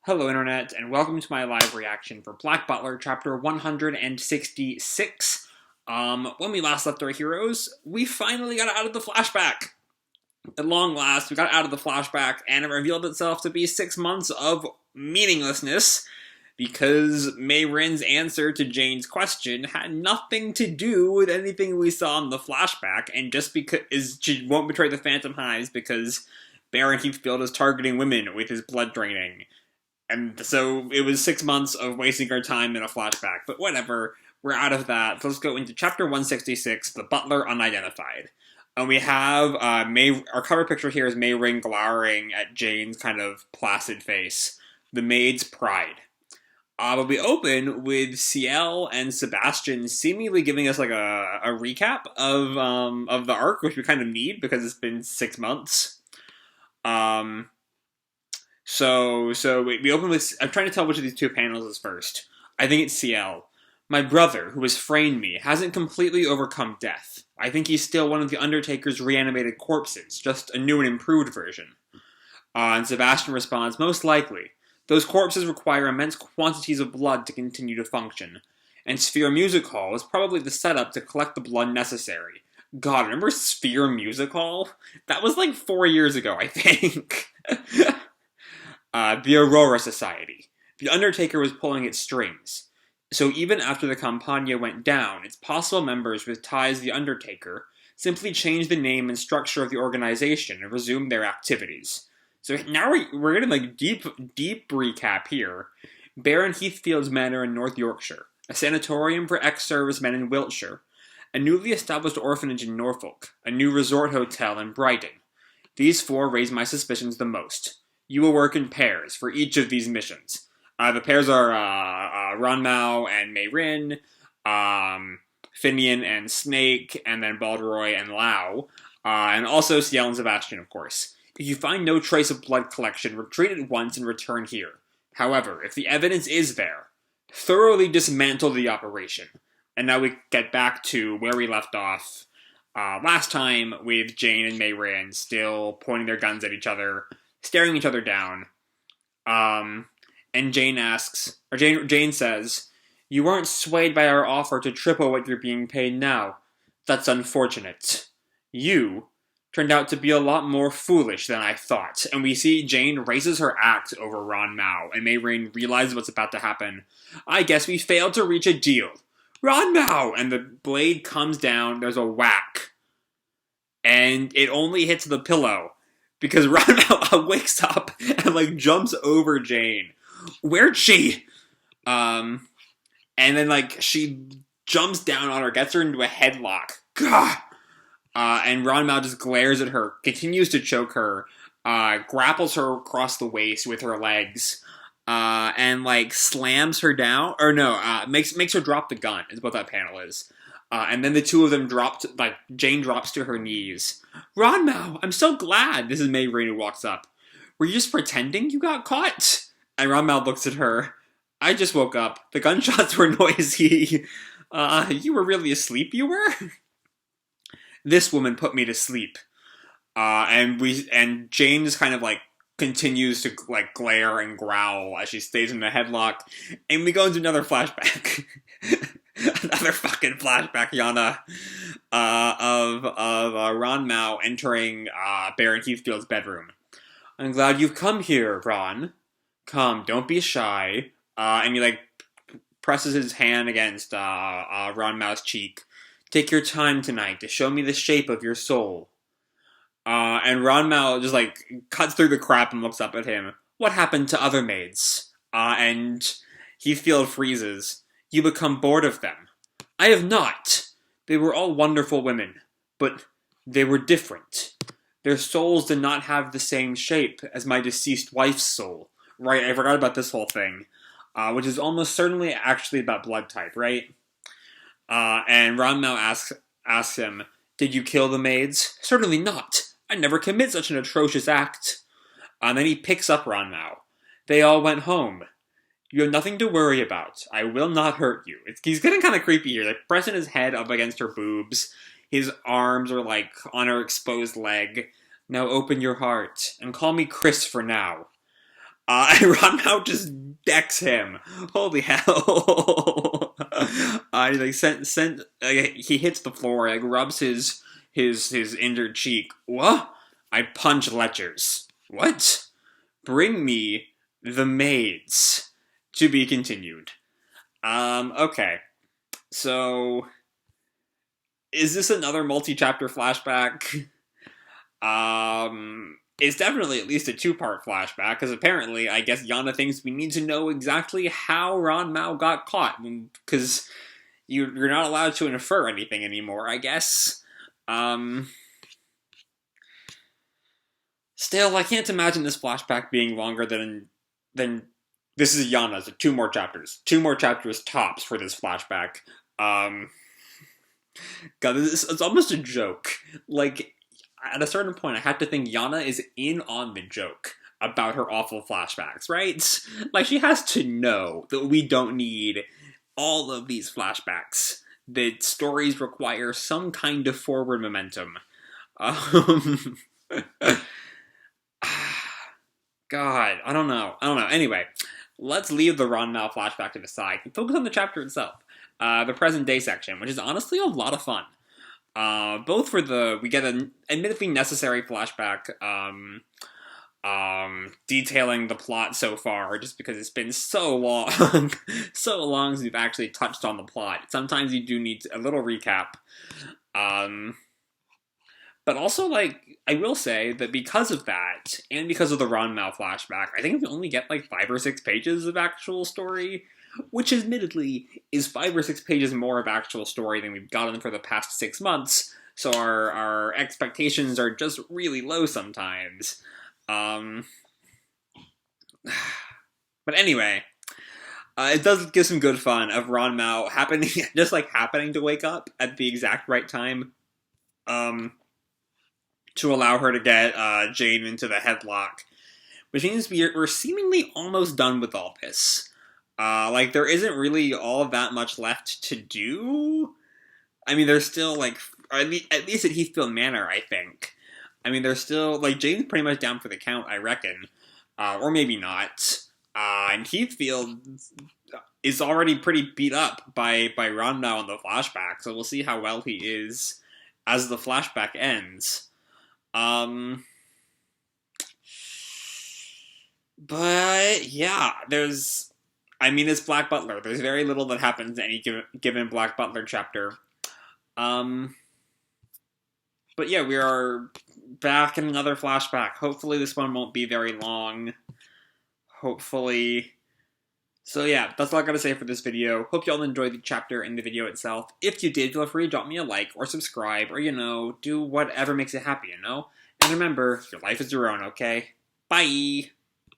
Hello Internet, and welcome to my live reaction for Black Butler, chapter 166. When we last left our heroes, we finally got out of the flashback. At long last, we got out of the flashback, and it revealed itself to be 6 months of meaninglessness, because Mei-Rin's answer to Jane's question had nothing to do with anything we saw in the flashback, and just because she won't betray the Phantom Hives because Baron Heathfield is targeting women with his blood draining. And so it was 6 months of wasting our time in a flashback. But whatever, we're out of that. So let's go into chapter 166, The Butler Unidentified. And we have our cover picture here is Mei-Rin glowering at Jane's kind of placid face. The maid's pride. But we open with Ciel and Sebastian seemingly giving us like a recap of the arc, which we kind of need because it's been 6 months. So we open with, I'm trying to tell which of these two panels is first. I think it's Ciel. My brother, who has framed me, hasn't completely overcome death. I think he's still one of the Undertaker's reanimated corpses, just a new and improved version. And Sebastian responds, most likely. Those corpses require immense quantities of blood to continue to function. And Sphere Music Hall is probably the setup to collect the blood necessary. God, remember Sphere Music Hall? That was like 4 years ago, I think. The Aurora Society. The Undertaker was pulling its strings. So even after the Campagna went down, its possible members with ties to the Undertaker simply changed the name and structure of the organization and resumed their activities. So now we're getting like deep recap here. Baron Heathfield's Manor in North Yorkshire, a sanatorium for ex-servicemen in Wiltshire, a newly established orphanage in Norfolk, a new resort hotel in Brighton. These four raise my suspicions the most. You will work in pairs for each of these missions. The pairs are Ran-Mao and Mei-Rin, Finian and Snake, and then Baldroy and Lau, and also Ciel and Sebastian, of course. If you find no trace of blood collection, retreat at once and return here. However, if the evidence is there, thoroughly dismantle the operation. And now we get back to where we left off last time with Jane and Mei-Rin still pointing their guns at each other, staring each other down. And Jane says, you weren't swayed by our offer to triple what you're being paid now. That's unfortunate. You turned out to be a lot more foolish than I thought. And we see Jane raises her axe over Ran-Mao, and Mei-Rin realizes what's about to happen. I guess we failed to reach a deal. Ran-Mao! And the blade comes down, there's a whack. And it only hits the pillow. Because Ran-Mao wakes up and, like, jumps over Jane. Where'd she? And then, like, she jumps down on her, gets her into a headlock. Gah! And Ran-Mao just glares at her, continues to choke her, grapples her across the waist with her legs, and, like, slams her down. Or no, makes her drop the gun, is what that panel is. And then the two of them Jane drops to her knees. Ran-Mao, I'm so glad. This is Mei-Rin who walks up. Were you just pretending you got caught? And Ran-Mao looks at her. I just woke up. The gunshots were noisy. You were really asleep, you were? This woman put me to sleep. And Jane just kind of like continues to like glare and growl as she stays in the headlock. And we go into another flashback. Another fucking flashback, Yana, of Ran-Mao entering Baron Heathfield's bedroom. I'm glad you've come here, Ron. Come, don't be shy. And he like presses his hand against Ran-Mao's cheek. Take your time tonight to show me the shape of your soul. And Ran-Mao just like cuts through the crap and looks up at him. What happened to other maids? And Heathfield freezes. You become bored of them. I have not. They were all wonderful women, but they were different. Their souls did not have the same shape as my deceased wife's soul. Right, I forgot about this whole thing, which is almost certainly actually about blood type, right? And Ran-Mao asks him, did you kill the maids? Certainly not. I never commit such an atrocious act. And then he picks up Ran-Mao. They all went home. You have nothing to worry about. I will not hurt you. He's getting kind of creepy here. Like, pressing his head up against her boobs. His arms are, like, on her exposed leg. Now open your heart, and call me Chris for now. And Ran-Mao just decks him. Holy hell! He like he hits the floor, like rubs his injured cheek. What? I punch lechers. What? Bring me the maids. To be continued. Okay. So, is this another multi-chapter flashback? It's definitely at least a two-part flashback, because apparently, I guess Yana thinks we need to know exactly how Ran-Mao got caught, because you're not allowed to infer anything anymore, I guess. Still, I can't imagine this flashback being longer than this is Yana, so 2 more chapters. 2 more chapters tops for this flashback. God, it's almost a joke. Like, at a certain point, I have to think Yana is in on the joke about her awful flashbacks, right? Like, she has to know that we don't need all of these flashbacks. That stories require some kind of forward momentum. God, I don't know. Anyway, let's leave the Ran-Mao flashback to the side and focus on the chapter itself. The present day section, which is honestly a lot of fun. Both for we get an admittedly necessary flashback, detailing the plot so far, just because it's been so long, so long since we've actually touched on the plot. Sometimes you do need a little recap. But also, like, I will say that because of that, and because of the Ran-Mao flashback, I think we only get, like, 5 or 6 pages of actual story, which admittedly is 5 or 6 pages more of actual story than we've gotten for the past 6 months, so our expectations are just really low sometimes. But anyway, it does give some good fun of Ran-Mao happening to wake up at the exact right time, to allow her to get Jane into the headlock, which means we're seemingly almost done with all this. Like, there isn't really all that much left to do. I mean, there's still, like, at least at Heathfield Manor, I think. I mean, there's still, like, Jane's pretty much down for the count, I reckon. Or maybe not. And Heathfield is already pretty beat up by Ran-Mao in the flashback, so we'll see how well he is as the flashback ends. But, yeah, it's Black Butler. There's very little that happens in any given Black Butler chapter. But yeah, we are back in another flashback. Hopefully this one won't be very long. Hopefully. So yeah, that's all I gotta say for this video. Hope y'all enjoyed the chapter and the video itself. If you did, feel free to drop me a like or subscribe or, do whatever makes you happy, And remember, your life is your own, okay? Bye!